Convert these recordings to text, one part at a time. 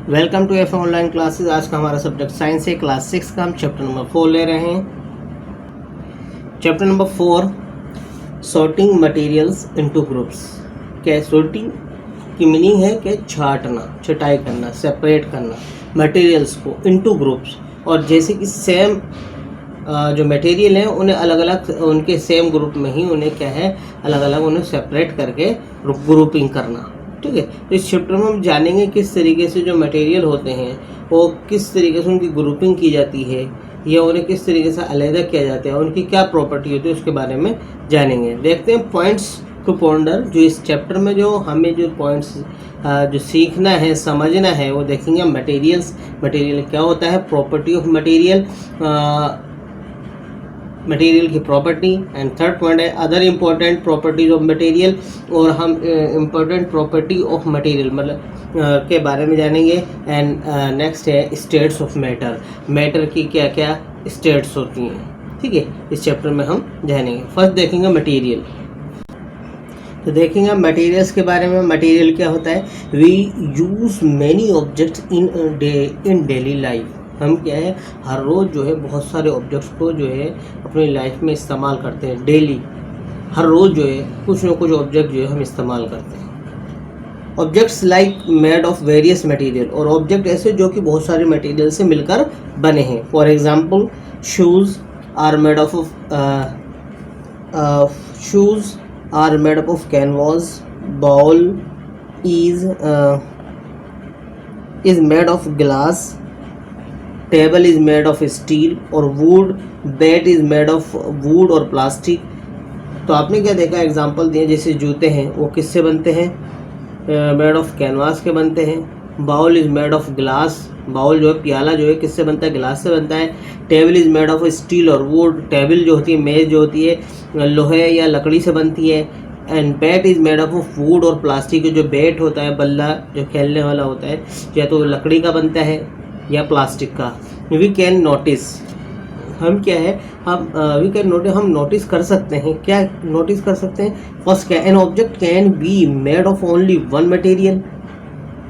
Welcome to F online classes. आज का हमारा सब्जेक्ट साइंस है, क्लास 6 का हम चैप्टर नंबर 4 ले रहे हैं। Chapter number 4, sorting materials into groups. क्या सॉर्टिंग की मीनिंग है कि छांटना, छटाई करना, सेपरेट करना मटेरियल्स को इनटू ग्रुप्स। और जैसे कि सेम जो मटेरियल हैं उन्हें अलग अलग उनके सेम ग्रुप में ही उन्हें क्या है अलग अलग उन्हें सेपरेट करके ग्रुपिंग करना। ठीक है, तो इस चैप्टर में हम जानेंगे किस तरीके से जो मटेरियल होते हैं वो किस तरीके से उनकी ग्रुपिंग की जाती है या उन्हें किस तरीके से अलहदा किया जाता है, उनकी क्या प्रॉपर्टी होती है उसके बारे में जानेंगे। देखते हैं पॉइंट्स टू पॉन्डर। जो इस चैप्टर में जो हमें जो पॉइंट्स जो सीखना है, समझना है, वो देखेंगे। मटेरियल्स, मटेरियल क्या होता है, प्रॉपर्टी ऑफ मटेरियल, मटेरियल की प्रॉपर्टी। एंड थर्ड पॉइंट है other important properties of material, और हम इम्पोर्टेंट प्रॉपर्टी ऑफ मटेरियल मतलब के बारे में जानेंगे। एंड नेक्स्ट है स्टेट्स ऑफ मैटर, मैटर की क्या क्या स्टेट्स होती हैं। ठीक है, इस चैप्टर में हम जानेंगे। फर्स्ट देखेंगे मटेरियल। तो देखेंगे मटेरियल्स के बारे में। मटेरियल क्या होता है, we use many objects in daily life. हम क्या है हर रोज़ जो है बहुत सारे ऑब्जेक्ट्स को जो है अपनी लाइफ में इस्तेमाल करते हैं। डेली हर रोज़ जो है कुछ ना कुछ ऑब्जेक्ट जो है हम इस्तेमाल करते हैं। Objects like made of various material, और ऑब्जेक्ट ऐसे जो कि बहुत सारे मटेरियल से मिलकर बने हैं। For example shoes are made of shoes are made up of canvas, bowl is made of glass, table is made of steel, और wood bat is made of wood और प्लास्टिक। तो आपने क्या देखा, एग्जांपल दिए। जैसे जूते हैं वो किससे बनते हैं, मेड ऑफ कैनवास के बनते हैं। Bowl is made of glass, bowl जो है प्याला जो है किससे बनता है, ग्लास से बनता है। Table is made of steel और वुड, टेबल जो होती है, मेज जो होती है लोहे या लकड़ी से बनती है। And bat is made of wood और प्लास्टिक, जो बैट होता है, बल्ला जो खेलने वाला होता है, या तो लकड़ी का बनता है या प्लास्टिक का। वी कैन नोटिस, हम क्या है हम वी कैन नोटिस, हम नोटिस कर सकते हैं। क्या नोटिस कर सकते हैं, फर्स्ट क्या, an object can be made of only one material.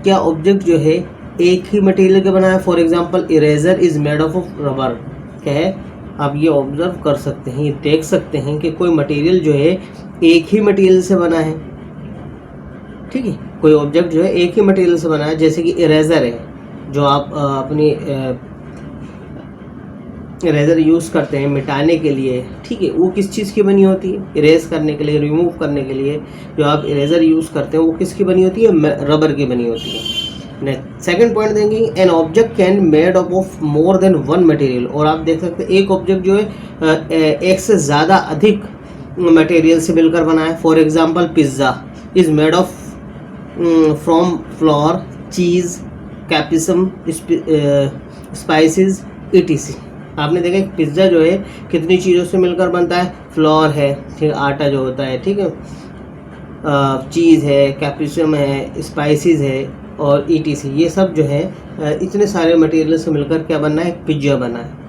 क्या ऑब्जेक्ट जो है एक ही मटेरियल का बना है। For example eraser is made of rubber. क्या है, आप ये ऑब्जर्व कर सकते हैं, ये देख सकते हैं कि कोई मटेरियल जो है एक ही मटेरियल से बना है। ठीक है, कोई ऑब्जेक्ट जो है एक ही मटेरियल से बना है। जैसे कि इरेजर है जो आप अपनी इरेजर यूज़ करते हैं मिटाने के लिए। ठीक है, वो किस चीज़ की बनी होती है, इरेज करने के लिए, रिमूव करने के लिए जो आप इरेजर यूज़ करते हैं वो किसकी बनी होती है, रबर की बनी होती है। नेक्स्ट सेकंड पॉइंट देंगे, an object can made up of more than one material. और आप देख सकते हैं एक ऑब्जेक्ट जो है एक से ज़्यादा अधिक मटेरियल से मिलकर बना है। For example pizza is made of from floor, cheese, capsicum, spices, etc। आपने देखा पिज़्ज़ा जो है कितनी चीज़ों से मिलकर बनता है, फ्लोर है, ठीक, आटा जो होता है, ठीक है, चीज़ है, कैप्सिकम है, स्पाइसेस है और etc। ये सब जो है इतने सारे मटेरियल से मिलकर क्या बनना है, पिज़्ज़ा बना है।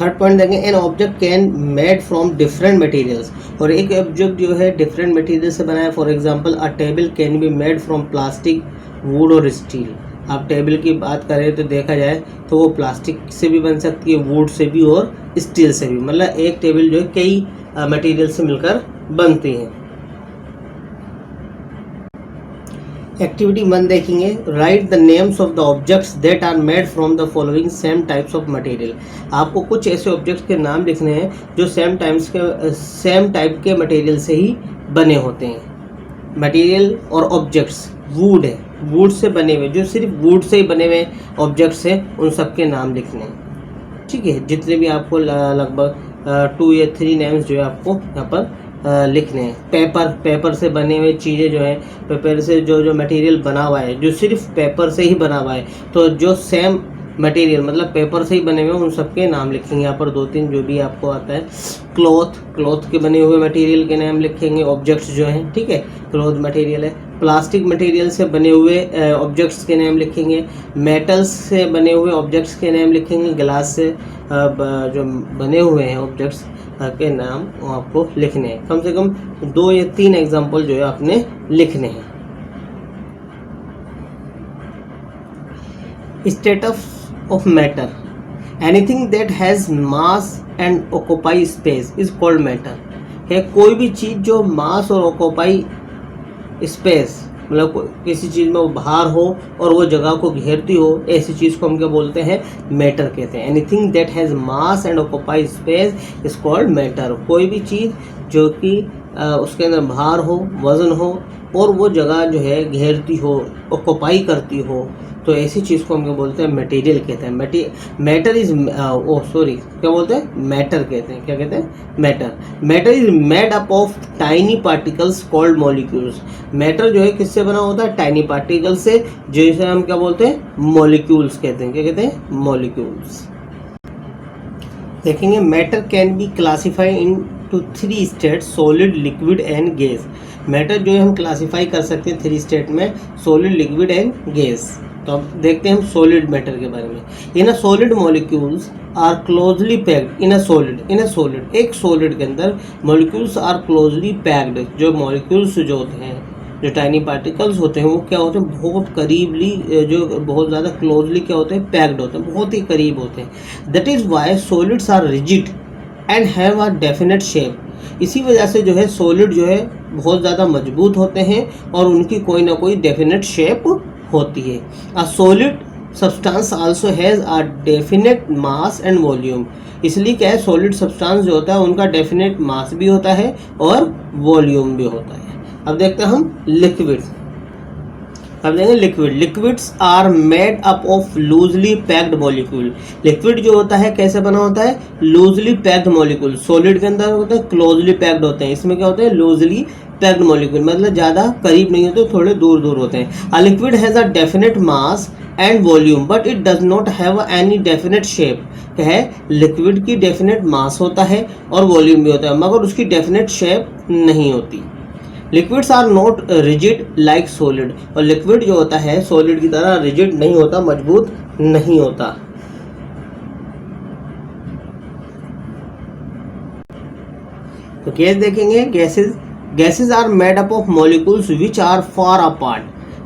थर्ड पॉइंट देखें, an object can made from different materials. और एक ऑब्जेक्ट जो है डिफरेंट मटेरियल से बना है। For example a table can be made from plastic, would और स्टील। आप टेबल की बात करें तो देखा जाए तो वो प्लास्टिक से भी बन सकती है, वुड से भी और स्टील से भी। मतलब एक टेबल जो है कई मटेरियल से मिलकर बनती है। एक्टिविटी 1 देखेंगे, write the names of the objects that are made from the following same types of material. आपको कुछ ऐसे ऑब्जेक्ट्स के नाम लिखने हैं जो सेम टाइप के मटेरियल से ही बने होते हैं। मटेरियल और ऑब्जेक्ट्स, वुड है, वुड से बने हुए, जो सिर्फ वुड से ही बने हुए ऑब्जेक्ट्स हैं उन सब के नाम लिखने हैं। ठीक है, जितने भी आपको लगभग 2 या 3 नेम्स जो है आपको यहाँ पर लिखने हैं। पेपर से बने हुए चीज़ें जो हैं, पेपर से जो मटेरियल बना हुआ है, जो सिर्फ पेपर से ही बना हुआ है, तो जो सेम मटेरियल मतलब पेपर से ही बने हुए उन सब के नाम लिखेंगे। यहाँ पर 2-3 जो भी आपको आता है। क्लॉथ के बने हुए मटेरियल के नाम लिखेंगे, ऑब्जेक्ट्स जो हैं, ठीक है, क्लॉथ मटेरियल है। प्लास्टिक मटेरियल से बने हुए ऑब्जेक्ट्स के नाम लिखेंगे। मेटल्स से बने हुए ऑब्जेक्ट्स के नाम लिखेंगे। ग्लास से जो बने हुए हैं ऑब्जेक्ट्स के नाम आपको लिखने हैं। कम से कम 2 या 3 एग्जाम्पल जो है आपने लिखने हैं। status of matter. Anything that has mass and occupy space is called matter. है कोई भी चीज़ जो मास और ऑक्यूपाई स्पेस, मतलब किसी चीज़ में वो भार हो और वो जगह को घेरती हो, ऐसी चीज़ को हम क्या बोलते हैं? मैटर कहते हैं. Anything that has mass and occupy space is called matter. कोई भी चीज़ जो कि उसके अंदर भार हो, वजन हो और वो जगह जो है घेरती हो, ऑक्यूपाई करती हो, तो ऐसी चीज़ को हम क्या बोलते हैं? मटेरियल कहते हैं. मैटर इज क्या बोलते हैं? मैटर कहते हैं. क्या कहते हैं? Matter. Matter is made up of tiny particles called molecules. Matter जो है किससे बना होता है? टाइनी पार्टिकल से, जिसे हम क्या बोलते हैं? मॉलिक्यूल्स कहते हैं. क्या कहते हैं? मॉलिक्यूल्स. देखेंगे matter can be classified into 3 state, solid, liquid and gas. Matter जो है हम क्लासीफाई कर सकते हैं 3 स्टेट में, सॉलिड, लिक्विड एंड गैस. तो अब देखते हैं हम सॉलिड मैटर के बारे में. In a solid molecules are closely packed in a solid. एक सॉलिड के अंदर मॉलिक्यूल्स आर क्लोजली पैक्ड. जो मॉलिक्यूल्स जो होते हैं, जो टाइनी पार्टिकल्स होते हैं, वो क्या होते हैं? बहुत करीबली, जो बहुत ज़्यादा क्लोजली क्या होते हैं? पैक्ड होते हैं, बहुत ही करीब होते हैं. That is why solids are rigid and have a definite shape. इसी वजह से जो है सॉलिड जो है बहुत ज़्यादा मजबूत होते हैं और उनकी कोई ना कोई डेफिनेट शेप होती है. A solid substance also has a definite mass and volume. इसलिए क्या है? सॉलिड सब्सटेंस जो होता है उनका डेफिनेट मास भी होता है और वॉल्यूम भी होता है. अब देखते हैं हम लिक्विड. अब देखेंगे liquid. Liquids are made up of loosely packed molecule. Liquid जो होता है कैसे बना होता है? Loosely packed molecule. सॉलिड के अंदर होते हैं क्लोजली पैक्ड होते हैं, इसमें क्या होते हैं? लूजली पैक्ड मॉलिक्यूल, मतलब ज़्यादा करीब नहीं होते, थोड़े दूर दूर होते हैं. A liquid has a definite mass and volume but it does not have any definite shape. क्या है? लिक्विड की डेफिनेट मास होता है और वॉल्यूम भी होता है, मगर उसकी डेफिनेट शेप नहीं होती. Liquids are not rigid like solid. और लिक्विड जो होता है सॉलिड की तरह रिजिड नहीं होता, मजबूत नहीं होता. तो गैस देखेंगे. Gases are made up of molecules which are far apart.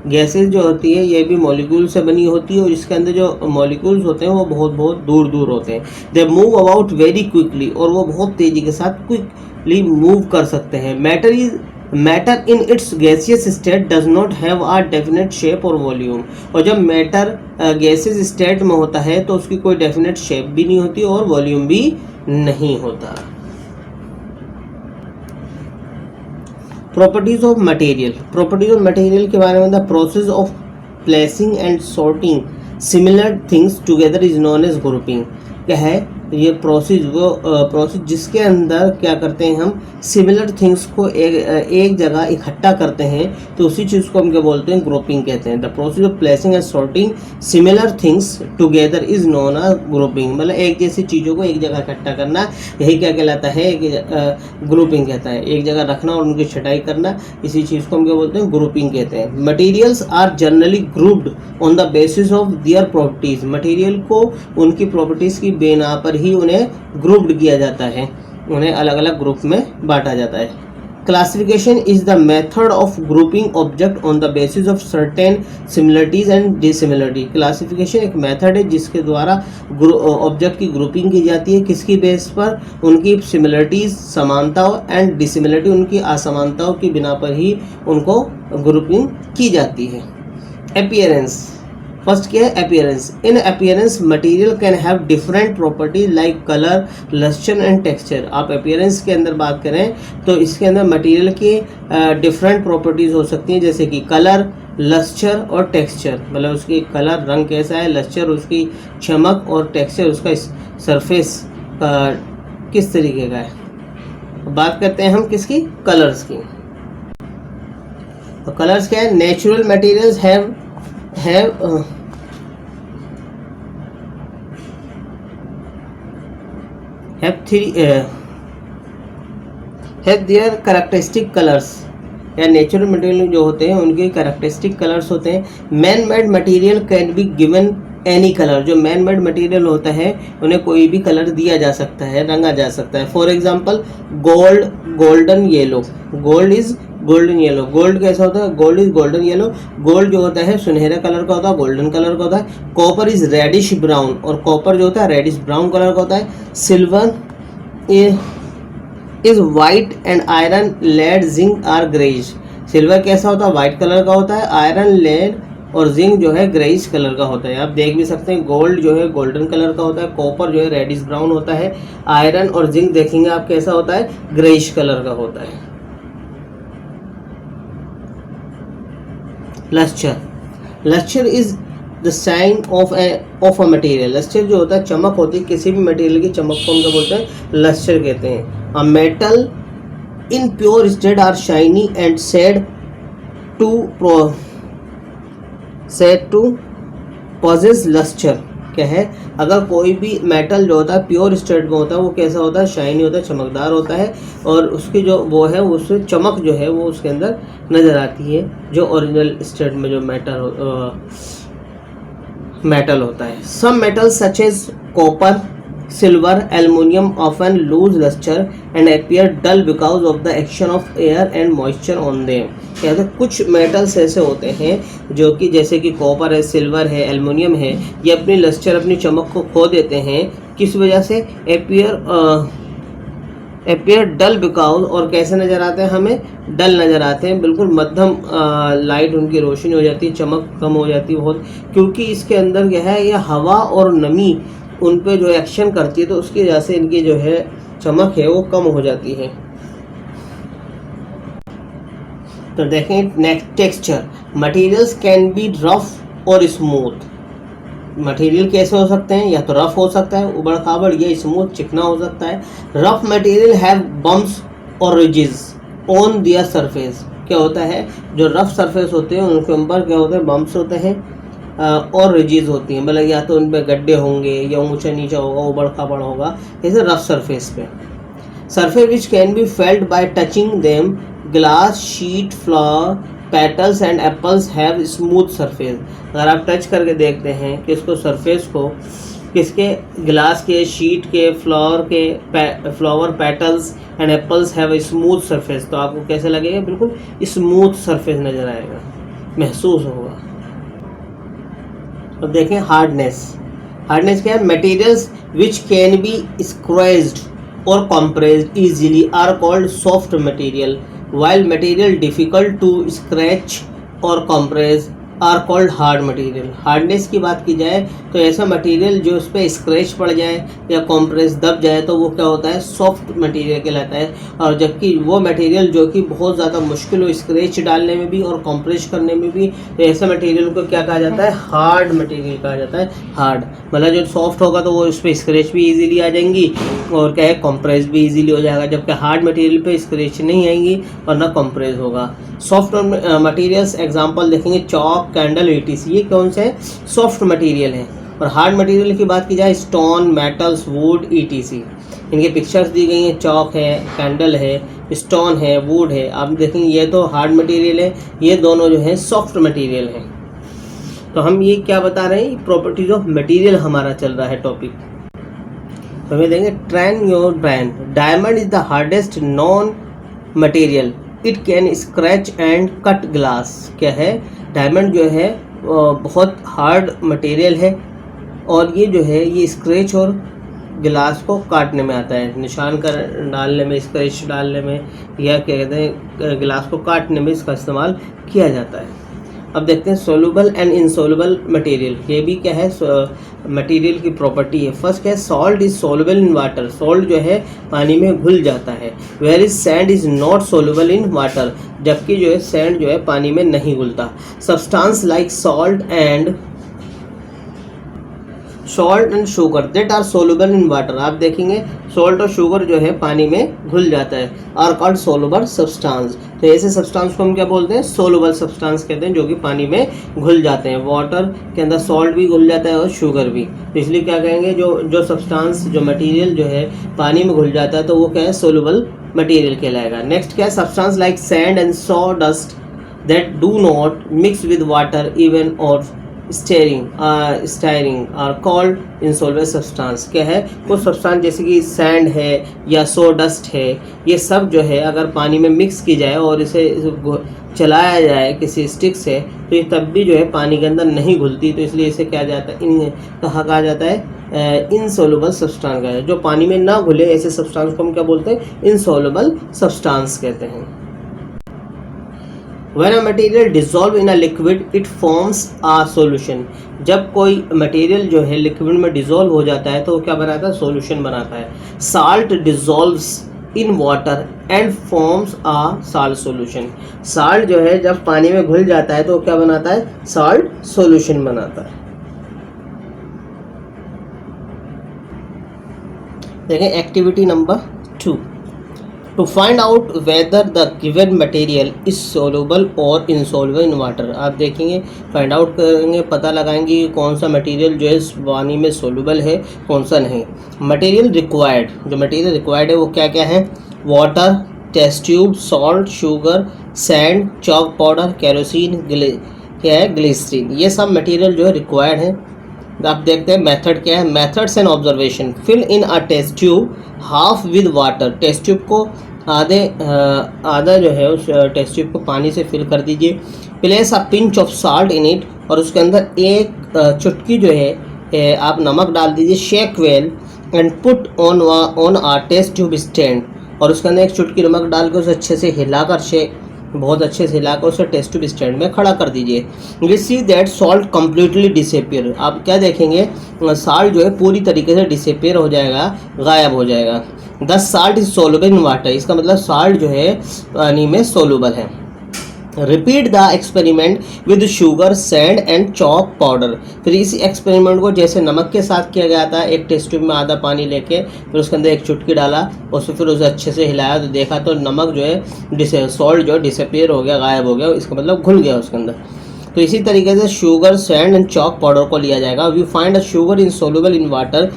Gases जो होती है ये भी मॉलिक्यूल से बनी होती है और इसके अंदर जो मॉलिक्यूल्स होते हैं वो बहुत बहुत दूर दूर होते हैं. They move about very quickly. और वो बहुत तेजी के साथ क्विकली मूव कर सकते हैं. Matter in its gaseous state does not have a definite shape और वॉल्यूम. और जब मैटर गैसियस स्टेट में होता है तो उसकी कोई डेफिनेट शेप भी नहीं होती और वॉल्यूम भी नहीं होता. Properties of material. Properties of material के बारे में, the process of placing and sorting similar things together is known as grouping. क्या है ये प्रोसेस? वो प्रोसेस जिसके अंदर क्या करते हैं हम? सिमिलर थिंग्स को एक जगह इकट्ठा करते हैं, तो उसी चीज़ को हम क्या बोलते हैं? ग्रुपिंग कहते हैं. The process of placing and sorting similar things together is known as grouping. मतलब एक जैसी चीज़ों को एक जगह इकट्ठा करना, यही क्या कहलाता है? ग्रुपिंग कहता है. एक जगह रखना और उनकी छटाई करना, इसी चीज़ को हम क्या बोलते हैं? ग्रुपिंग कहते हैं. Materials are generally grouped on the basis of their properties. Material को उनकी प्रॉपर्टीज़ की बिना पर ही उन्हें ग्रुप्ड किया जाता है, उन्हें अलग अलग ग्रुप में बांटा जाता है. Classification is the method of grouping object on the basis of certain similarities and dissimilarity. Classification एक मेथड है जिसके द्वारा ऑब्जेक्ट की ग्रुपिंग की जाती है. किसकी बेस पर? उनकी सिमिलरिटीज, समानताओं, एंड डिसिमिलरिटी, उनकी असमानताओं की बिना पर ही उनको ग्रुपिंग की जाती है. अपीयरेंस. फर्स्ट क्या है? Appearance. In appearance material can have different properties like colour, lustre and texture. आप अपीयरेंस के अंदर बात करें तो इसके अंदर मटेरियल की डिफरेंट प्रॉपर्टीज हो सकती हैं, जैसे कि कलर, लस्टर और टेक्सचर. मतलब उसकी कलर, रंग कैसा है, लस्टर उसकी चमक और टेक्सचर उसका सरफेस किस तरीके का है. बात करते हैं हम किसकी? कलर्स की. तो कलर्स क्या है? Natural materials have their characteristic colours. या नेचुरल मटेरियल जो होते हैं उनके कैरेक्टरिस्टिक कलर्स होते हैं. Man made material can be given any colour. जो मैन मेड मटेरियल होता है उन्हें कोई भी कलर दिया जा सकता है, रंगा जा सकता है. For example gold, golden yellow. Gold is golden yellow, gold कैसा होता है, gold is golden yellow, gold जो होता है सुनहरा कलर का होता है, गोल्डन कलर का होता है। कॉपर इज रेडिश ब्राउन, और कॉपर जो होता है रेडिश ब्राउन कलर का होता है। Silver is white and iron lead zinc are greyish, silver कैसा होता है, वाइट कलर का होता है, आयरन लेड और जिंक जो है ग्रेइश कलर का होता है। आप देख भी सकते हैं गोल्ड जो है गोल्डन कलर का होता है, कॉपर जो है रेडिश ब्राउन होता है, आयरन और जिंक देखेंगे आप कैसा होता है, ग्रेइश कलर का होता है। Lustre, lustre is the shine of a material, lustre जो होता है चमक होती है किसी भी मटेरियल की चमक को हम क्या बोलते हैं, लस्टर कहते हैं। A metal in pure state are shiny and said to possess lustre, क्या है, अगर कोई भी मेटल जो होता है प्योर स्टेट में होता है वो कैसा होता है, शाइनी होता है, चमकदार होता है, और उसकी जो वो है उससे चमक जो है वो उसके अंदर नज़र आती है, जो ओरिजिनल स्टेट में जो मेटल होता है। Some metal such as copper, silver, aluminium often lose lustre and appear dull because of the action of air and moisture on them, कहते हैं कुछ मेटल्स ऐसे होते हैं जो कि जैसे कि कॉपर है, सिल्वर है, एल्युमिनियम है, ये अपनी लस्टर अपनी चमक को खो देते हैं, किस वजह से, अपीयर डल बिकॉज, और कैसे नज़र आते हैं हमें, डल नज़र आते हैं, बिल्कुल मध्यम लाइट उनकी रोशनी हो जाती है, चमक कम हो जाती है बहुत, क्योंकि इसके अंदर क्या है, ये हवा और नमी उन पे जो एक्शन करती है तो उसकी वजह से इनकी जो है चमक है वो कम हो जाती है। तो देखें next, texture, materials can be rough और स्मूथ, मटेरियल कैसे हो सकते हैं, या तो रफ हो सकता है उबड़ खाबड़, या स्मूथ चिकना हो सकता है। रफ मटेरियल हैव बम्प्स और रिजेस ऑन दियर सरफेस, क्या होता है, जो रफ सरफेस होते हैं उनके ऊपर क्या होते हैं, बम्प्स होते हैं और रिजेस होती हैं, मतलब या तो उन पर गड्ढे होंगे या ऊंचा नीचा होगा, उबड़ खाबड़ होगा, जैसे रफ सरफेस पे। Surface which can be felt by touching them, glass, sheet, flower, petals and apples have smooth surface, अगर आप टच करके देखते हैं कि इसको सरफेस को, किसके, ग्लास के, शीट के, flower, petals and apples have smooth surface, तो आपको कैसे लगेगा, बिल्कुल स्मूथ सरफेस नज़र आएगा, महसूस होगा। अब देखें हार्डनेस, हार्डनेस क्या है, materials which can be squeezed और compressed easily are called soft material, while material difficult to scratch or compress are called hard material. Hardness की बात की जाए तो ऐसा मटेरियल जो उस पर स्क्रैच पड़ जाए या कॉम्प्रेस दब जाए तो वो क्या होता है, सॉफ्ट मटेरियल कहलाता है, और जबकि वो मटेरियल जो कि बहुत ज़्यादा मुश्किल हो स्क्रैच डालने में भी और कॉम्प्रेस करने में भी, तो ऐसे मटेरियल को क्या कहा जाता है, हार्ड मटेरियल कहा जाता है। हार्ड मतलब जो सॉफ्ट होगा तो वो उस पर स्क्रैच भी ईजीली आ जाएंगी और क्या है, कॉम्प्रेस भी ईजीली हो जाएगा, जबकि हार्ड मटेरियल पे स्क्रैच नहीं आएंगी और ना कॉम्प्रेस होगा। सॉफ्ट मटेरियल्स एग्जांपल देखेंगे, चॉक, कैंडल, ईटीसी, ये कौन से हैं, सॉफ्ट मटेरियल हैं। और हार्ड मटेरियल की बात की जाए, स्टोन, मेटल्स, वुड, ईटीसी, इनके पिक्चर्स दी गई हैं, चॉक है, कैंडल है, स्टोन है, वुड है, आप देखेंगे ये तो हार्ड मटेरियल है, ये दोनों जो है सॉफ्ट मटेरियल हैं। तो हम ये क्या बता रहे हैं, प्रॉपर्टीज ऑफ मटेरियल हमारा चल रहा है टॉपिक। तो हमें देंगे train your brain, diamond is the hardest non material, it can scratch and cut glass. क्या है, डायमंड जो है बहुत हार्ड मटेरियल है और ये जो है ये स्क्रैच और गिलास को काटने में आता है, निशान कर डालने में, स्क्रैच डालने में, या क्या कहते हैं गिलास को काटने में इसका इस्तेमाल किया जाता है। अब देखते हैं सोल्यूबल एंड इनसोल्यूबल मटेरियल, ये भी क्या है मटेरियल की प्रॉपर्टी है। फर्स्ट क्या है, salt is soluble in water, salt जो है पानी में घुल जाता है। Where is sand is not soluble in water, जबकि जो है सैंड जो है पानी में नहीं घुलता। Substance like salt and sugar that are soluble in water, आप देखेंगे सॉल्ट और शुगर जो है पानी में घुल जाता है, आर कॉल्ड सोल्यूबल सब्सटेंस। तो ऐसे सब्सटेंस को हम क्या बोलते हैं, सोल्यूबल सब्सटेंस कहते हैं, जो कि पानी में घुल जाते हैं। वाटर के अंदर सॉल्ट भी घुल जाता है और शुगर भी, तो इसलिए क्या कहेंगे, जो सब्सटेंस जो मटेरियल जो है पानी में घुल जाता है तो वो क्या है, सोल्यूबल मटेरियल कहलाएगा। नेक्स्ट क्या है, substance like sand and saw dust that do not mix with water even और stirring are called insolvent substance. क्या है, वो सब्सटेंस जैसे कि सैंड है या सो डस्ट है, ये सब जो है अगर पानी में मिक्स की जाए और इसे चलाया जाए किसी स्टिक से, तो ये तब भी जो है पानी के अंदर नहीं घुलती। तो इसलिए इसे क्या जाता है, कहा जाता है इनसॉल्युबल सब्सटेंस का है। जो पानी में ना घुले ऐसे सब्सटेंस को हम क्या बोलते हैं, इनसॉल्युबल सब्सटेंस कहते हैं। When a material dissolve in a liquid, it forms a solution। जब कोई मटेरियल जो है लिक्विड में डिजोल्व हो जाता है तो वो क्या बनाता है, सॉल्यूशन बनाता है। Salt dissolves in water and forms a salt solution. Salt जो है जब पानी में घुल जाता है तो वो क्या बनाता है, साल्ट सॉल्यूशन बनाता है। देखें activity number 2, to find out whether the given material is soluble और इनसॉल्युबल इन वाटर। आप देखेंगे, फाइंड आउट करेंगे, पता लगाएंगे कि कौन सा मटेरियल जो है पानी में सोल्यूबल है, कौन सा नहीं। मटेरियल रिक्वायर्ड, जो मटेरियल रिक्वायर्ड है वो क्या क्या है, water, test tube, salt, sugar, sand, chalk powder, kerosene, क्या है, ग्लिसरीन। ये सब मटेरियल जो है रिक्वायर्ड है। आप देखते हैं मेथड क्या है, methods and observation. Fill in a test tube half with water. Test tube को आधा जो है उस टेस्ट ट्यूब को पानी से फिल कर दीजिए। Place a pinch of salt in it, और उसके अंदर एक चुटकी जो है आप नमक डाल दीजिए। Shake well and put on a test tube stand, और उसके अंदर एक चुटकी नमक डाल के उसे अच्छे से हिलाकर बहुत अच्छे से हिलाकर उसे टेस्ट ट्यूब स्टैंड में खड़ा कर दीजिए। We see that salt completely disappear. आप क्या देखेंगे, साल्ट जो है पूरी तरीके से डिसअपियर हो जाएगा, गायब हो जाएगा। The salt is soluble in water, इसका मतलब साल्ट जो है पानी में सोलुबल है। Repeat the experiment with sugar, sand and chalk powder. फिर इस एक्सपेरिमेंट को जैसे नमक के साथ किया गया था, एक टेस्ट ट्यूब में आधा पानी लेके फिर उसके अंदर एक चुटकी डाला और फिर उसे अच्छे से हिलाया तो देखा तो नमक जो है सॉल्ट जो है डिसअपियर हो गया, गायब हो गया, इसका मतलब घुल गया उसके अंदर। तो इसी तरीके से sugar, sand and chalk powder को लिया जाएगा। We find a sugar is soluble in water,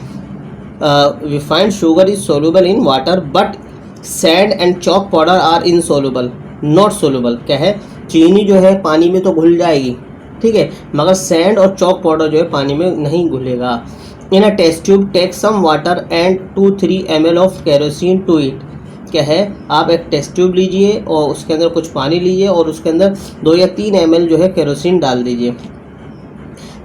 we find sugar is soluble in water but sand and chalk powder are insoluble not soluble. क्या है, चीनी जो है पानी में तो घुल जाएगी, ठीक है, मगर सैंड और चॉक पाउडर जो है पानी में नहीं घुलेगा। In a test tube take some water and 2-3 ml of kerosene to it. क्या है, आप एक टेस्ट ट्यूब लीजिए और उसके अंदर कुछ पानी लीजिए और उसके अंदर 2 या 3 ml जो है केरोसिन डाल दीजिए।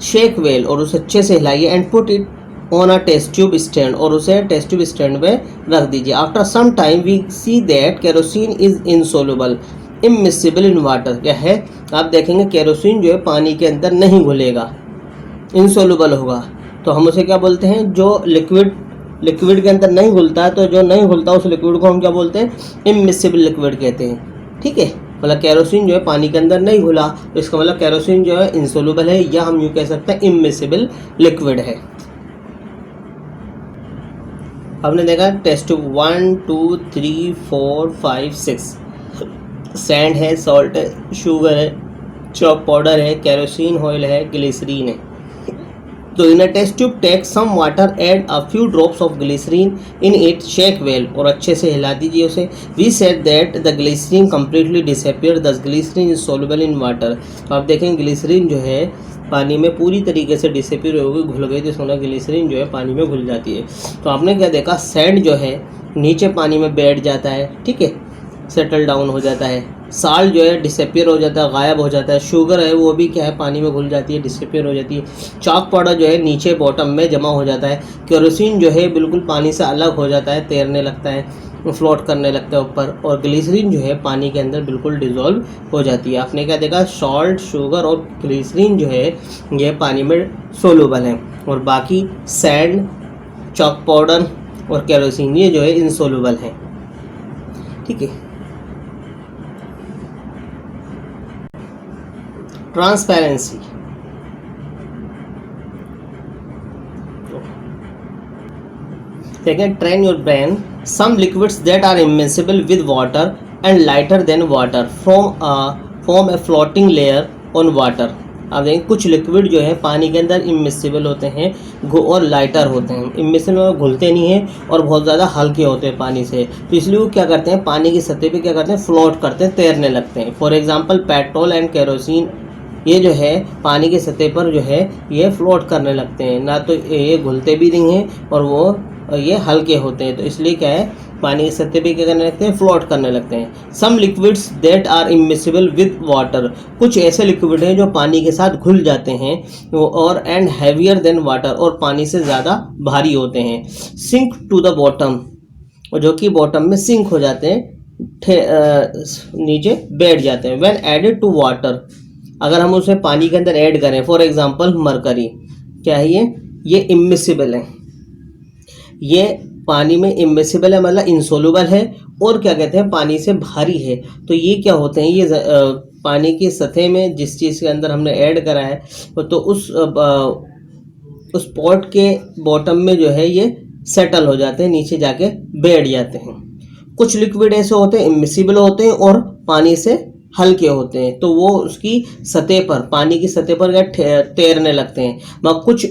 शेक वेल, और उसे अच्छे से हिलाइए। And put it on a test tube stand, और उसे टेस्ट ट्यूब स्टैंड में रख दीजिए। After some time we see that kerosene is insoluble immiscible in water. क्या है, आप देखेंगे केरोसिन जो है पानी के अंदर नहीं घुलेगा, इनसोल्यूबल होगा। तो हम उसे क्या बोलते हैं, जो लिक्विड के अंदर नहीं घुलता है, तो जो नहीं घुलता उस लिक्विड को हम क्या बोलते हैं, इमिसिबल लिक्विड कहते हैं। ठीक है, मतलब केरोसिन जो है पानी के अंदर नहीं घुला तो इसका मतलब केरोसिन जो है इनसोल्यूबल है, या हम यूँ कह सकते हैं इमिसिबल लिक्विड है। हमने देखा टेस्ट ट्यूब 1, 2, 3, 4, 5, 6। सैंड है, सॉल्ट है, शुगर है, चॉक पाउडर है, केरोसिन ऑयल है, ग्लिसरीन है। तो in a test tube take some water add a few drops of glycerine in it, shake well, और अच्छे से हिला दीजिए उसे। We said that the glycerine completely disappear, thus glycerine is soluble in water. तो आप देखें ग्लिसरीन जो है पानी में पूरी तरीके से डिसअपियर हो गई, घुल गई, तो सोना ग्लिसरीन जो है पानी में घुल जाती है। तो आपने क्या देखा, सैंड जो है नीचे पानी में बैठ जाता है, ठीक है, सेटल डाउन हो जाता है। साल्ट जो है डिसअपियर हो जाता है, गायब हो जाता है। शुगर है वो भी क्या है, पानी में घुल जाती है, डिसअपियर हो जाती है। चॉक पाउडर जो है नीचे बॉटम में जमा हो जाता है। केरोसिन जो है बिल्कुल पानी से अलग हो जाता है, तैरने लगता है, फ्लोट करने लगता है ऊपर। और ग्लिसरीन जो है पानी के अंदर बिल्कुल डिज़ोल्व हो जाती है। आपने क्या देखा, सॉल्ट, शुगर और ग्लिसरीन जो है ये पानी में सोल्यूबल है, और बाकी सैंड, चॉक पाउडर और केरोसिन ये जो है इनसोल्यूबल है। ठीक है, transparency. Second, train your brain. Some liquids that are immiscible with water and lighter than water form a floating layer on water. आप देखें कुछ लिक्विड जो है पानी के अंदर इमिसिबल होते हैं और लाइटर होते हैं। इमिसिबल में घुलते नहीं हैं और बहुत ज़्यादा हल्के होते हैं पानी से, तो इसलिए वो क्या करते हैं, पानी की सतह पे क्या करते हैं, फ्लोट करते हैं, तैरने लगते हैं। For example petrol and kerosene ये जो है पानी की सतह पर जो है ये फ्लोट करने लगते हैं, ना तो ये घुलते भी नहीं हैं और वो ये हल्के होते हैं। तो इसलिए क्या है, पानी की सतह पे क्या करने लगते हैं, फ्लोट करने लगते हैं। Some liquids that are immiscible with water, कुछ ऐसे लिक्विड हैं जो पानी के साथ घुल जाते हैं और एंड हैवियर देन वाटर, और पानी से ज़्यादा भारी होते हैं। सिंक टू द बॉटम, और जो कि बॉटम में सिंक हो जाते हैं, नीचे बैठ जाते हैं। व्हेन एडेड टू वाटर, अगर हम उसे पानी के अंदर ऐड करें, फॉर एग्जांपल मरकरी, क्या है ये इमिसिबल है, ये पानी में इमिसिबल है मतलब इंसोल्यूबल है, और क्या कहते हैं पानी से भारी है। तो ये क्या होते हैं, ये पानी की सतह में जिस चीज़ के अंदर हमने ऐड करा है तो उस पॉट के बॉटम में जो है ये सेटल हो जाते हैं, नीचे जाके बैठ जाते हैं। कुछ लिक्विड ऐसे होते हैं इमिसिबल होते हैं और पानी से हल्के होते हैं, तो वो उसकी सतह पर, पानी की सतह पर तैरने लगते हैं। मगर कुछ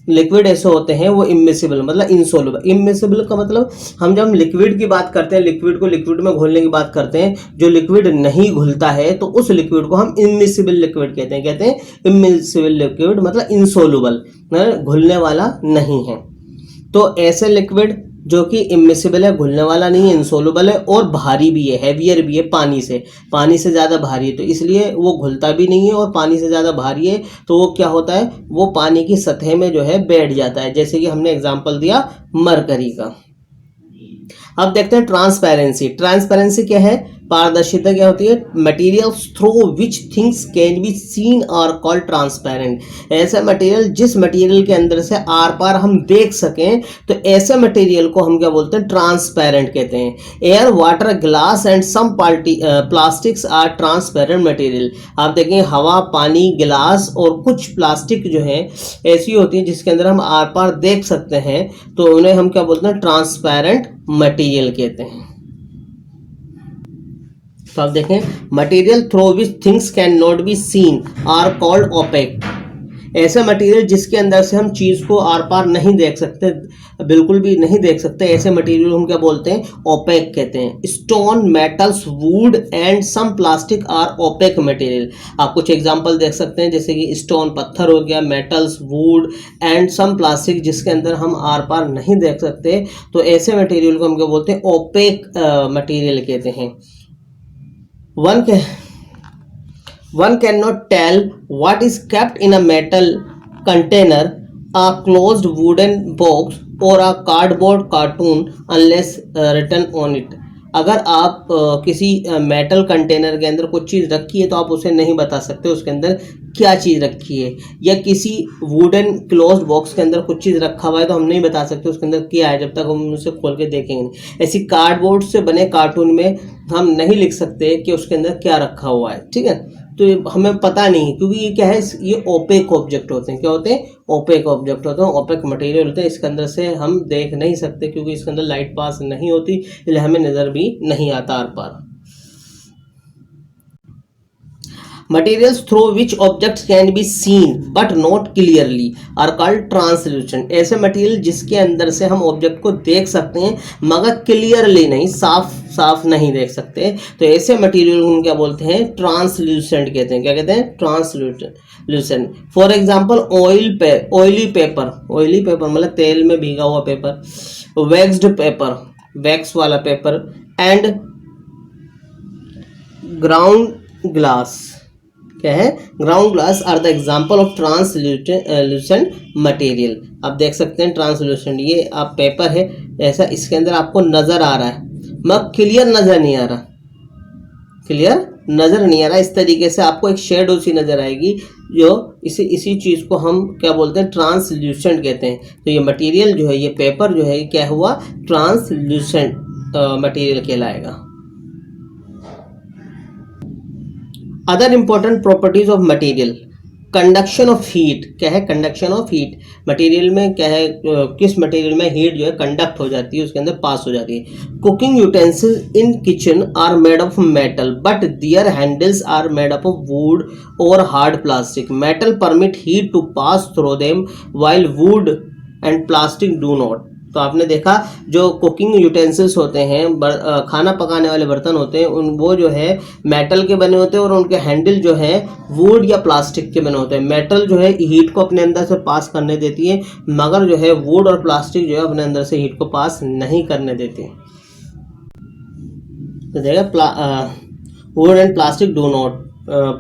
लिक्विड ऐसे होते हैं वो इमिसिबल मतलब इंसोल्यूबल। इमिसिबल का मतलब हम जब लिक्विड की बात करते हैं, लिक्विड को लिक्विड में घोलने की बात करते हैं, जो लिक्विड नहीं घुलता है तो उस लिक्विड को हम इमिसिबल लिक्विड कहते हैं इमिसिबल लिक्विड मतलब इंसोल्यूबल, घुलने वाला नहीं है। तो ऐसे लिक्विड जो कि इमिसिबल है, घुलने वाला नहीं है, इंसोल्यूबल है और भारी भी है, हैवियर भी है, पानी से ज़्यादा भारी है, तो इसलिए वो घुलता भी नहीं है और पानी से ज़्यादा भारी है, तो वो क्या होता है, वो पानी की सतह में जो है बैठ जाता है, जैसे कि हमने एग्जांपल दिया मरकरी का। अब देखते हैं ट्रांसपेरेंसी। ट्रांसपेरेंसी क्या है, पारदर्शिता क्या होती है, materials through which things can be seen are called transparent. ऐसा मटेरियल जिस मटेरियल के अंदर से आर पार हम देख सकें, तो ऐसे मटेरियल को हम क्या बोलते हैं, ट्रांसपेरेंट कहते हैं। Air, water, glass and some plastics are transparent material. आप देखें हवा, पानी, गिलास और कुछ प्लास्टिक जो है ऐसी होती है जिसके अंदर हम आर पार देख सकते हैं, तो उन्हें हम क्या बोलते हैं, ट्रांसपेरेंट मटेरियल कहते हैं। तो आप देखें, material through which things can not be seen are called opaque. ऐसे मटेरियल जिसके अंदर से हम चीज़ को आर पार नहीं देख सकते, बिल्कुल भी नहीं देख सकते, ऐसे मटेरियल हम क्या बोलते हैं, ओपेक कहते हैं। Stone, metals, wood and some plastic are opaque material. आप कुछ एग्जांपल देख सकते हैं, जैसे कि स्टोन पत्थर हो गया, metals, wood and some plastic जिसके अंदर हम आर पार नहीं देख सकते, तो ऐसे मटेरियल को हम क्या बोलते हैं, ओपेक मटेरियल कहते हैं। One cannot tell what is kept in a metal container, a closed wooden box or a cardboard cartoon unless written on it. अगर आप किसी मेटल कंटेनर के अंदर कुछ चीज़ रखी है तो आप उसे नहीं बता सकते उसके अंदर क्या चीज़ रखी है, या किसी वुडन क्लोज्ड बॉक्स के अंदर कुछ चीज़ रखा हुआ है तो हम नहीं बता सकते उसके अंदर क्या है जब तक हम उसे खोल के देखेंगे नहीं। ऐसी कार्डबोर्ड से बने कार्टून में हम नहीं लिख सकते कि उसके अंदर क्या रखा हुआ है, ठीक है, तो हमें पता नहीं, क्योंकि ये क्या है, ये ओपेक ऑब्जेक्ट होते हैं। क्या होते हैं, ओपेक ऑब्जेक्ट होते हैं, ओपेक मटेरियल होते हैं, इसके अंदर से हम देख नहीं सकते क्योंकि इसके अंदर लाइट पास नहीं होती, इसलिए हमें नज़र भी नहीं आता आर पार। Materials through which objects can be seen but not clearly are called translucent। ऐसे मटेरियल जिसके अंदर से हम ऑब्जेक्ट को देख सकते हैं मगर क्लियरली नहीं, साफ नहीं देख सकते, तो ऐसे मटेरियल को क्या बोलते हैं, ट्रांसल्यूसेंट कहते हैं। क्या कहते हैं, translucent. For example oily paper मतलब तेल में भीगा हुआ पेपर, वैक्स्ड पेपर, वैक्स वाला पेपर, एंड ग्राउंड ग्लास। क्या है, ground glass are the example of translucent material. आप देख सकते हैं ट्रांसल्यूसेंट, ये आप पेपर है ऐसा, इसके अंदर आपको नज़र आ रहा है मगर क्लियर नज़र नहीं आ रहा, इस तरीके से आपको एक शेडो सी नज़र आएगी, जो इसी चीज़ को हम क्या बोलते हैं, ट्रांसल्यूसेंट कहते हैं। तो ये मटेरियल जो है, ये पेपर जो है, क्या हुआ, ट्रांसल्यूसेंट मटेरियल कहलाएगा। Other important properties of material, conduction of heat. क्या है, कंडक्शन ऑफ हीट, मटेरियल में क्या है, किस मटेरियल में हीट जो है कंडक्ट हो जाती है, उसके अंदर पास हो जाती है। Cooking utensils in kitchen are made of metal but their handles are made of wood और hard plastic. Metal permit heat to pass through them while wood and plastic do not. तो आपने देखा जो कुकिंग यूटेंसिल्स होते हैं, खाना पकाने वाले बर्तन होते हैं, वो जो है मेटल के बने होते हैं और उनके हैंडल जो है वुड या प्लास्टिक के बने होते हैं। मेटल जो है हीट को अपने अंदर से पास करने देती है, मगर जो है वुड और प्लास्टिक जो है अपने अंदर से हीट को पास नहीं करने देती। तो देखा wood and plastic do not,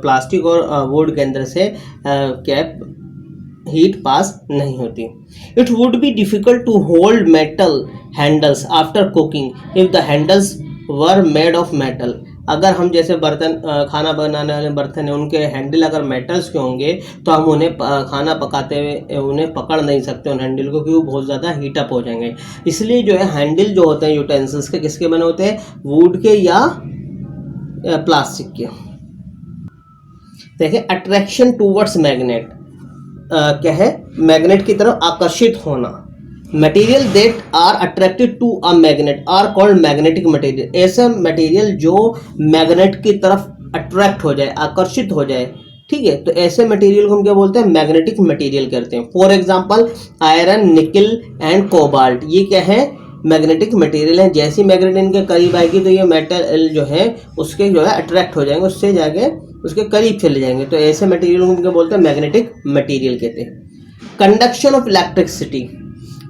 plastic और वुड के अंदर से कैप हीट पास नहीं होती। It would be difficult to hold metal handles after cooking if the handles were made of metal. अगर हम जैसे बर्तन खाना बनाने वाले बर्तन हैं, उनके हैंडल अगर मेटल्स के होंगे तो हम उन्हें खाना पकाते हुए उन्हें पकड़ नहीं सकते उन हैंडल को, क्योंकि वो बहुत ज़्यादा हीटअप हो जाएंगे। इसलिए जो है हैंडल जो होते हैं यूटेंसिल्स के, किसके बने होते हैं? वुड के या प्लास्टिक के। देखिए अट्रैक्शन टूवर्ड्स मैग्नेट, क्या है? मैग्नेट की तरफ आकर्षित होना। Material that are attracted to a magnet are called magnetic material. ऐसा मटेरियल जो मैग्नेट की तरफ अट्रैक्ट हो जाए, आकर्षित हो जाए, ठीक है, तो ऐसे मटेरियल को हम क्या बोलते हैं? मैग्नेटिक मटेरियल कहते हैं। फॉर एग्जांपल आयरन, निकल एंड कोबाल्ट, ये क्या है? मैग्नेटिक मटेरियल है। जैसी मैग्नेट इनके करीब आएगी तो ये मेटल जो है उसके जो है अट्रैक्ट हो जाएंगे, उससे जाके उसके करीब चले जाएंगे। तो ऐसे मटेरियल को हम क्या बोलते हैं? मैग्नेटिक मटेरियल कहते हैं। Conduction of electricity,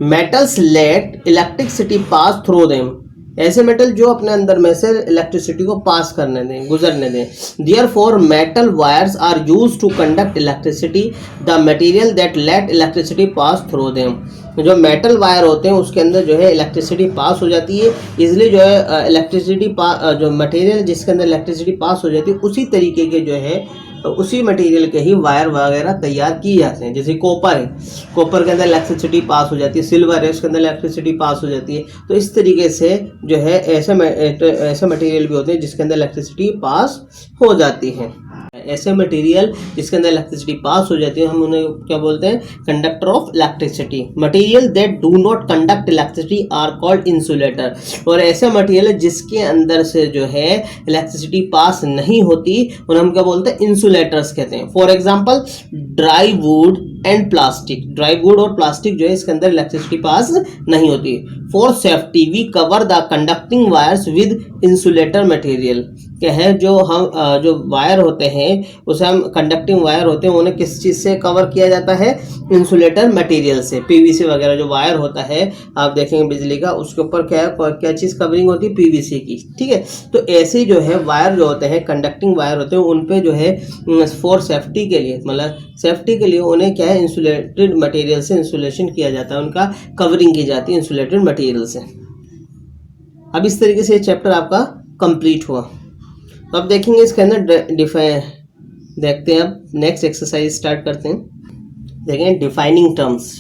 metals let electricity pass through them. ऐसे मेटल जो अपने अंदर में से इलेक्ट्रिसिटी को पास करने दें, गुजरने दें। Therefore metal wires are used to conduct electricity, the material that let electricity pass through them. जो मेटल वायर होते हैं उसके अंदर जो है इलेक्ट्रिसिटी पास हो जाती है, इसलिए जो है इलेक्ट्रिसिटी जो मटेरियल जिसके अंदर इलेक्ट्रिसिटी पास हो जाती है उसी तरीके के जो है उसी मटेरियल के ही वायर वगैरह तैयार किए जाते हैं। जैसे कॉपर है, कॉपर के अंदर इलेक्ट्रिसिटी पास हो जाती है। सिल्वर है, उसके अंदर इलेक्ट्रिसिटी पास हो जाती है। तो इस तरीके से जो है ऐसे मटेरियल भी होते हैं जिसके अंदर इलेक्ट्रिसिटी पास हो जाती है। ऐसे मटेरियल जिसके अंदर इलेक्ट्रिसिटी पास हो जाती है हम उन्हें क्या बोलते हैं? Conductor of electricity. Material that do not conduct electricity are called insulator. और ऐसे मटेरियल जिसके अंदर से जो है इलेक्ट्रिसिटी पास नहीं होती उन्हें हम क्या बोलते हैं? इंसुलेटर्स कहते हैं। For example dry wood and plastic, dry wood और प्लास्टिक जो है इसके अंदर इलेक्ट्रिसिटी पास नहीं होती। For safety we cover the conducting wires with insulator material. क्या है? जो हम जो वायर होते हैं उसे हम कंडक्टिंग वायर होते हैं उन्हें किस चीज़ से कवर किया जाता है? इंसुलेटर मटेरियल से। पीवीसी वगैरह जो वायर होता है आप देखेंगे बिजली का, उसके ऊपर क्या चीज़ कवरिंग होती है? पीवीसी की, ठीक है। तो ऐसे जो है वायर जो होते हैं, कंडक्टिंग वायर होते हैं, उन पे जो है फॉर सेफ्टी के लिए, मतलब सेफ्टी के लिए उन्हें क्या है? इंसुलेटेड मटेरियल से इंसुलेशन किया जाता है, उनका कवरिंग की जाती है इंसुलेटेड मटेरियल से। अब इस तरीके से ये चैप्टर आपका कंप्लीट हुआ। तो अब देखेंगे इसके अंदर देखते हैं। अब नेक्स्ट एक्सरसाइज स्टार्ट करते हैं। देखें डिफाइनिंग टर्म्स,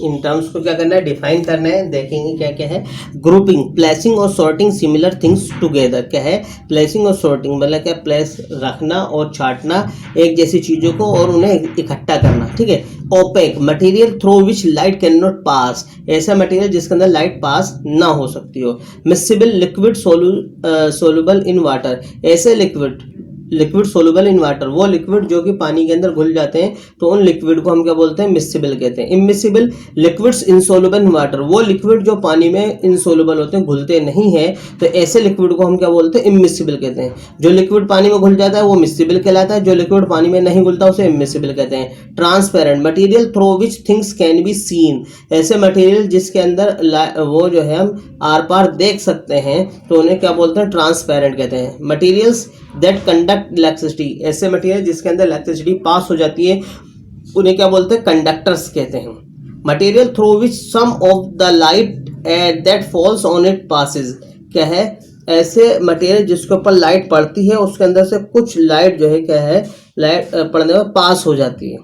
इन टर्म्स को क्या करना है? डिफाइन करना है। देखेंगे क्या क्या है। ग्रुपिंग, प्लेसिंग और सॉर्टिंग सिमिलर थिंग्स टुगेदर। क्या है? प्लेसिंग और सॉर्टिंग मतलब क्या? प्लेस रखना और छाटना एक जैसी चीज़ों को और उन्हें इकट्ठा करना, ठीक है। Opaque, material through which light can not pass, ऐसा मटेरियल जिसके अंदर लाइट पास ना हो सकती हो। Miscible, liquid soluble in water, ऐसे लिक्विड सोलुबल इन वाटर, वो लिक्विड जो कि पानी के अंदर घुल जाते हैं, तो उन लिक्विड को हम क्या बोलते हैं? मिसिबल कहते हैं। इमिसिबल, लिक्विड्स इनसोलुबल इन वाटर, वो लिक्विड जो पानी में इनसोलुबल होते हैं, घुलते नहीं है, तो ऐसे लिक्विड को हम क्या बोलते हैं? इमिसिबल कहते हैं। जो लिक्विड पानी में घुल जाता है वो मिसिबल कहलाता है, जो लिक्विड पानी में नहीं घुलता उसे इमिसिबल कहते हैं। Transparent, material through which things can be scene, ऐसे मटेरियल जिसके अंदर वो जो है हम आर पार देख सकते हैं, तो उन्हें क्या बोलते हैं? ट्रांसपेरेंट कहते हैं। मटेरियल्स दैट कंडक्ट इलेक्ट्रिसिटी, ऐसे मटेरियल जिसके अंदर इलेक्ट्रिसिटी पास हो जाती है उन्हें क्या बोलते हैं? कंडक्टर्स कहते हैं। Material through which some of the light that falls on it passes, क्या है? ऐसे मटेरियल जिसके ऊपर लाइट पड़ती है उसके अंदर से कुछ लाइट जो है क्या है? लाइट पड़ने में पास हो जाती है,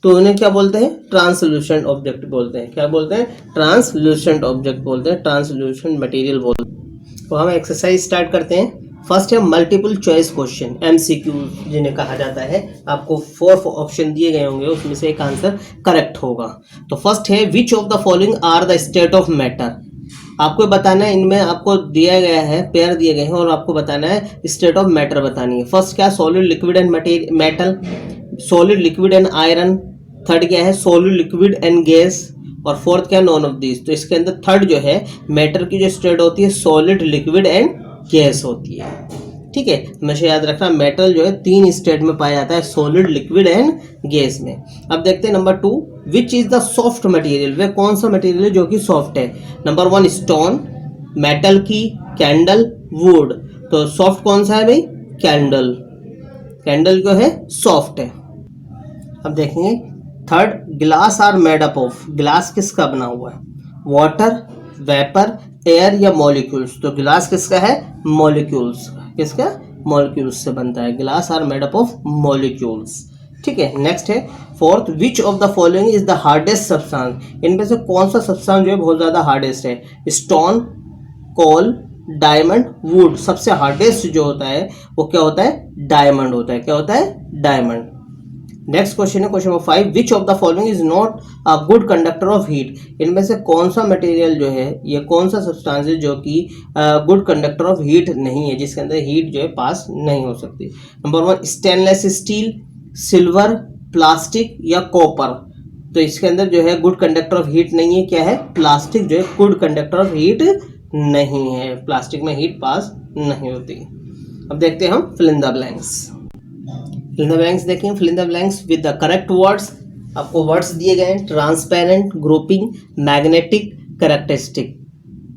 तो उन्हें क्या बोलते हैं? ट्रांसल्यूसेंट ऑब्जेक्ट बोलते हैं। क्या बोलते हैं? ट्रांसल्यूसेंट ऑब्जेक्ट बोलते हैं, ट्रांसल्यूसेंट मटेरियल बोलते हैं। तो हम एक्सरसाइज स्टार्ट करते हैं। फर्स्ट है मल्टीपल चॉइस क्वेश्चन, एमसीक्यू जिन्हें कहा जाता है। आपको 4 ऑप्शन दिए गए होंगे, उसमें से एक आंसर करेक्ट होगा। तो फर्स्ट है which of the following are the state of matter. आपको बताना है, इनमें आपको दिया गया है, पेयर दिए गए हैं और आपको बताना है स्टेट ऑफ मैटर बतानी है। फर्स्ट क्या? Solid, liquid and metal, solid, liquid and iron. Third क्या है? Solid, liquid and gas. और फोर्थ क्या है, नॉन ऑफ दिस। तो इसके अंदर थर्ड जो है मैटर की जो स्टेट होती है सॉलिड, लिक्विड एंड गैस होती है। ठीक है, हमेशा याद रखना मेटल जो है 3 स्टेट में पाया जाता है, सॉलिड, लिक्विड एंड गैस में। अब देखते हैं number 2, which is the soft material, वह कौन सा मटेरियल है जो कि सॉफ्ट है। नंबर 1 स्टोन, मेटल की, कैंडल, वुड। तो सॉफ्ट कौन सा है भाई, कैंडल। कैंडल जो है सॉफ्ट है। अब देखेंगे third, glass are made up of, glass किसका बना हुआ है, वाटर, वेपर, एयर या मॉलिक्यूल्स। तो ग्लास किसका है, मॉलिक्यूल्स। किसका, मॉलिक्यूल्स से बनता है। Glass are made up of molecules. ठीक है, नेक्स्ट है fourth, which of the following is the hardest substance, इनमें से कौन सा सब्सटेंस जो है बहुत ज्यादा हार्डेस्ट है। Stone, coal, diamond, wood. सबसे हार्डेस्ट जो होता है वो क्या होता है, डायमंड होता है। क्या होता है, डायमंड। नेक्स्ट क्वेश्चन है question number 5, which of the following is not a good conductor of heat, इनमें से कौन सा मटेरियल जो है, ये कौन सा सब्सटेंस है जो कि गुड कंडक्टर ऑफ हीट नहीं है, जिसके अंदर हीट जो है पास नहीं हो सकती। Number 1 stainless steel, silver, plastic या कॉपर। तो इसके अंदर जो है गुड कंडक्टर ऑफ हीट नहीं है, क्या है, प्लास्टिक जो है गुड कंडक्टर ऑफ हीट नहीं है, प्लास्टिक में हीट पास नहीं होती। अब देखते हैं हम fill in the blanks. Fill in the blanks देखें, fill in the blanks with the correct words. आपको वर्ड्स दिए गए हैं, ट्रांसपेरेंट, ग्रुपिंग, मैग्नेटिक, कैरेक्टरिस्टिक।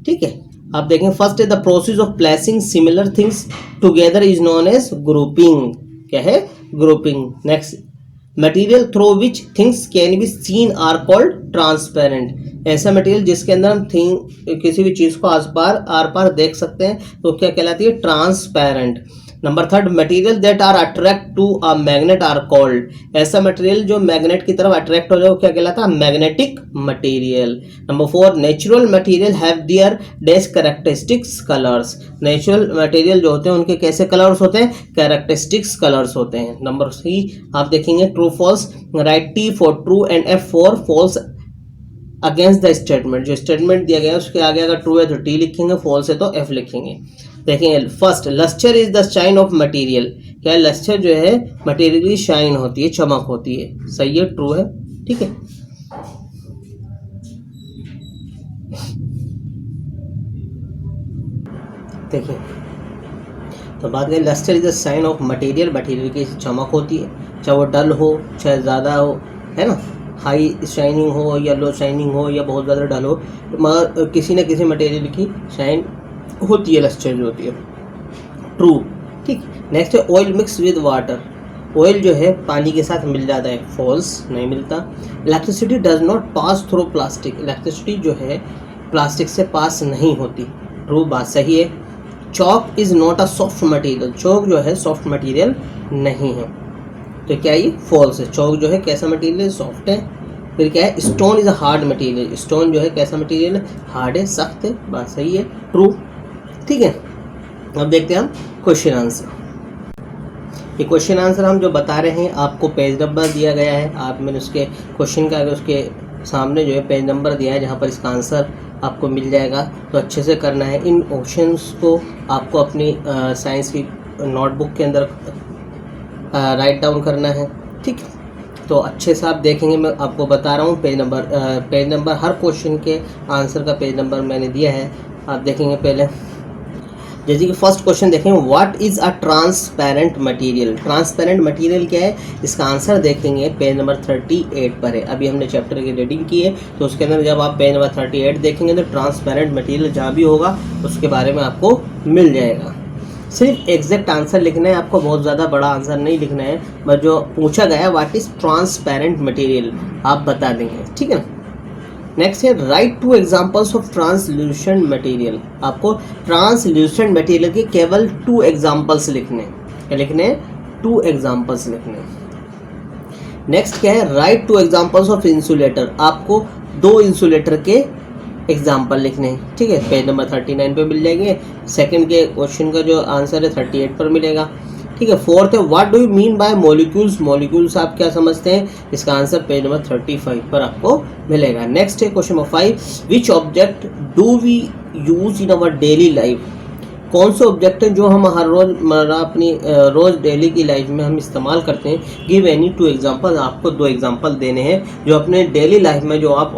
ठीक है, आप देखें फर्स्ट है the process of placing similar things together is known as grouping. क्या है, grouping. Next, material through which things can be seen are called transparent, ऐसा मटेरियल जिसके अंदर हम थिंग किसी भी चीज को आर पार देख सकते हैं तो क्या कहलाती है, transparent. Number third, material that are attract to a magnet are called, ऐसा मटेरियल जो मैग्नेट की तरफ अट्रैक्ट हो जाए वो क्या कहलाता है, magnetic material. Number 4, natural material have their dash characteristics colours, natural material जो होते हैं उनके कैसे कलर्स होते हैं, कैरेक्टरिस्टिक्स कलर्स होते हैं। नंबर 3 आप देखेंगे true false, write T for true and F for false against the statement, जो स्टेटमेंट दिया गया है उसके आगे अगर ट्रू है तो टी लिखेंगे, फॉल्स है तो एफ लिखेंगे। देखेंगे first, lustre is the shine of material, क्या है, लस्टर जो है मटेरियल की शाइन होती है, चमक होती है, सही है, ट्रू है। ठीक है, देखिए तो बात करें lustre is the shine of material, material की चमक होती है, चाहे वो डल हो चाहे ज़्यादा हो, है ना, हाई शाइनिंग हो या लो शाइनिंग हो या बहुत ज़्यादा डल हो, मगर किसी न किसी मटेरियल की शाइन होती है, लस्टर जो होती है, ट्रू। ठीक, नेक्स्ट है oil mix with water, oil जो है पानी के साथ मिल जाता है, फॉल्स, नहीं मिलता। Electricity does not pass through plastic, electricity जो है प्लास्टिक से पास नहीं होती, ट्रू, बात सही है। Chalk is not a soft material, chalk जो है सॉफ्ट मटेरियल नहीं है, तो क्या ये फॉल्स है। चॉक जो है कैसा मटेरियल है, सॉफ्ट है। फिर क्या है, stone is a hard material, stone जो है कैसा मटेरियल है, हार्ड है, सख्त है, बात सही है, ट्रू। ठीक है, अब देखते हैं हम क्वेश्चन आंसर। ये क्वेश्चन आंसर हम जो बता रहे हैं आपको पेज नंबर दिया गया है, आप मैंने उसके क्वेश्चन का उसके सामने जो है पेज नंबर दिया है जहाँ पर इसका आंसर आपको मिल जाएगा, तो अच्छे से करना है। इन ऑप्शंस को आपको अपनी साइंस की नोटबुक के अंदर राइट डाउन करना है। ठीक, तो अच्छे से आप देखेंगे, मैं आपको बता रहा हूँ पेज नंबर हर क्वेश्चन के आंसर का पेज नंबर मैंने दिया है, आप देखेंगे। पहले जैसे कि फर्स्ट क्वेश्चन देखें, what is a transparent material, transparent material क्या है, इसका आंसर देखेंगे पेज नंबर 38 पर है। अभी हमने चैप्टर की रीडिंग की है, तो उसके अंदर जब आप पेज नंबर 38 देखेंगे तो ट्रांसपेरेंट मटेरियल जहाँ भी होगा उसके बारे में आपको मिल जाएगा। सिर्फ एग्जैक्ट आंसर लिखना है आपको, बहुत ज़्यादा बड़ा आंसर नहीं लिखना है, बस जो पूछा गया व्हाट इज ट्रांसपेरेंट मटेरियल आप बता देंगे, ठीक है ना। नेक्स्ट है right 2 examples of translucent material, आपको ट्रांसल्यूसेंट मटेरियल के केवल 2 एग्जांपल्स लिखने, क्या लिखने, 2 एग्जांपल्स लिखने। नेक्स्ट क्या है, राइट 2 एग्जांपल्स ऑफ इंसुलेटर, आपको 2 इंसुलेटर के एग्जाम्पल लिखने हैं, ठीक है, पेज नंबर 39 पे मिल जाएंगे। सेकंड के क्वेश्चन का जो आंसर है 38 पर मिलेगा, ठीक है। फोर्थ है what do you mean by molecules, molecules आप क्या समझते हैं, इसका आंसर पेज नंबर 35 पर आपको मिलेगा। नेक्स्ट है question number 5, which object do we use in our daily life, कौन से ऑब्जेक्ट हैं जो हम हर रोज अपनी रोज डेली की लाइफ में हम इस्तेमाल करते हैं। गिव एनी 2 एग्जाम्पल, आपको 2 एग्जाम्पल देने हैं जो अपने डेली लाइफ में जो आप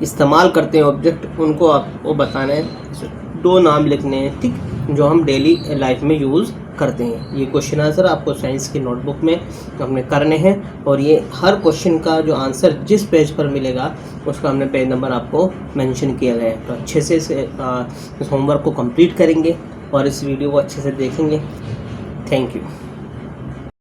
इस्तेमाल करते हैं ऑब्जेक्ट, उनको आपको बताना है। 2 नाम लिखने हैं, ठीक, जो हम डेली लाइफ में यूज़ करते हैं। ये क्वेश्चन आंसर आपको साइंस की नोटबुक में हमने करने हैं, और ये हर क्वेश्चन का जो आंसर जिस पेज पर मिलेगा उसका हमने पेज नंबर आपको मेंशन किया गया है। तो अच्छे से इस होमवर्क को कंप्लीट करेंगे और इस वीडियो को अच्छे से देखेंगे। Thank you.